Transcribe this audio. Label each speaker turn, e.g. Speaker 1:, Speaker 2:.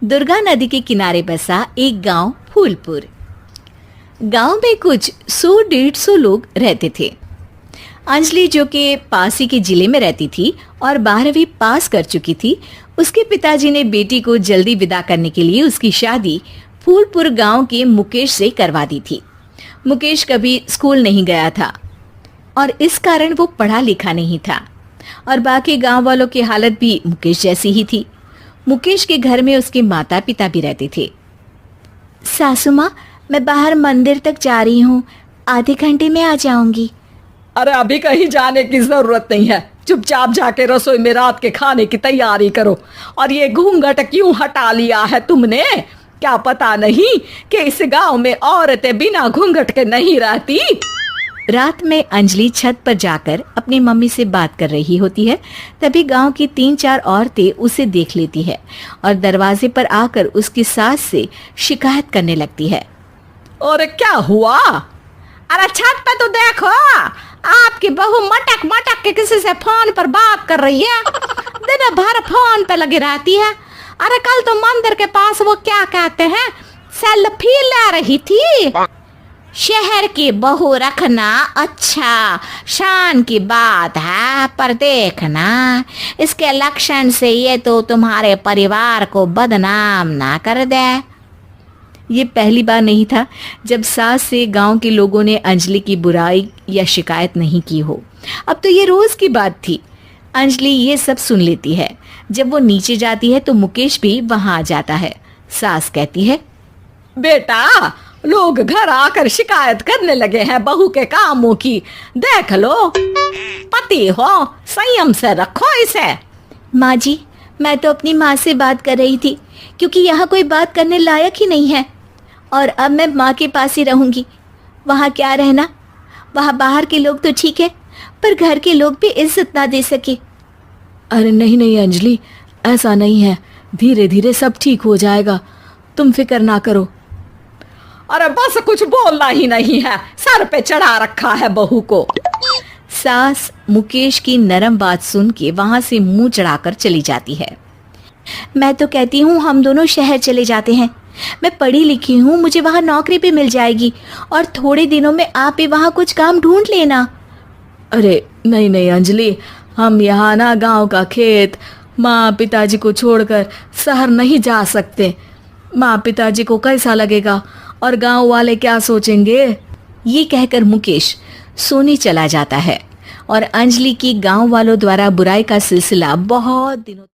Speaker 1: दुर्गा नदी के किनारे बसा एक गांव फूलपुर। गांव में कुछ 100-150 लोग रहते थे। अंजलि, जो कि पास ही के जिले में रहती थी और 12वीं पास कर चुकी थी, उसके पिताजी ने बेटी को जल्दी विदा करने के लिए उसकी शादी फूलपुर गांव के मुकेश से करवा दी थी। मुकेश कभी स्कूल नहीं गया था और इस कारण वो पढ़ा लिखा नहीं था और बाकी गांव वालों की हालत भी मुकेश जैसी ही थी। मुकेश के घर में उसके माता पिता भी रहते थे। सासू माँ, मैं बाहर मंदिर तक जा रही हूँ, आधे घंटे में आ जाऊंगी।
Speaker 2: अरे अभी कहीं जाने की जरूरत नहीं है, चुपचाप जाके रसोई में रात के खाने की तैयारी करो। और ये घूंघट क्यों हटा लिया है तुमने? क्या पता नहीं कि इस गांव में औरतें बिना घूंघट के नहीं रहती?
Speaker 1: रात में अंजलि छत पर जाकर अपनी मम्मी से बात कर रही होती है। तभी गांव की 3-4 औरतें उसे देख लेती है और दरवाजे पर आकर उसकी सास से शिकायत करने लगती है।
Speaker 2: और क्या हुआ? अरे छत पे तो देखो, आपकी बहू मटक मटक के किसी से फोन पर बात कर रही है। दिन भर फोन पे लगी रहती है। अरे कल तो मंदिर के पास वो क्या कहते हैं, सेल्फी ले रही थी। शहर की बहू रखना अच्छा शान की बात है, पर देखना इसके लक्षण से ये तो तुम्हारे परिवार को बदनाम ना कर दे। ये पहली बार नहीं था जब सास से गांव के लोगों ने अंजलि की बुराई या शिकायत नहीं की हो। अब तो ये रोज की बात थी। अंजलि ये सब सुन लेती है। जब वो नीचे जाती है तो मुकेश भी वहां आ जाता है। सास कहती है, बेटा, लोग घर आकर शिकायत करने लगे हैं बहू के कामों की। देख लो, पति हो, संयम से रखो इसे।
Speaker 1: माँ जी, मैं तो अपनी माँ से बात कर रही थी क्योंकि यहाँ कोई बात करने लायक ही नहीं है और अब मैं माँ के पास ही रहूंगी। वहाँ क्या रहना, वहाँ बाहर के लोग तो ठीक है पर घर के लोग भी इज्जत ना दे सके।
Speaker 2: अरे नहीं नहीं अंजलि, ऐसा नहीं है, धीरे धीरे सब ठीक हो जाएगा, तुम फिक्र ना करो। अरे बस कुछ बोलना ही नहीं है, सर पे चढ़ा रखा है बहू को।
Speaker 1: सास मुकेश की नरम बात सुन के वहां से मुंह चढ़ाकर चली जाती है। मैं तो कहती हूँ हम दोनों शहर चले जाते हैं। मैं पढ़ी लिखी हूँ, मुझे वहाँ नौकरी भी मिल जाएगी और थोड़े दिनों में आप भी वहाँ कुछ काम ढूंढ लेना।
Speaker 2: अरे नहीं नहीं अंजलि, हम यहाँ ना गांव का खेत, माँ पिताजी को छोड़कर शहर नहीं जा सकते। माँ पिताजी को कैसा लगेगा और गांव वाले क्या सोचेंगे?
Speaker 1: ये कहकर मुकेश सोने चला जाता है और अंजलि की गांव वालों द्वारा बुराई का सिलसिला बहुत दिनों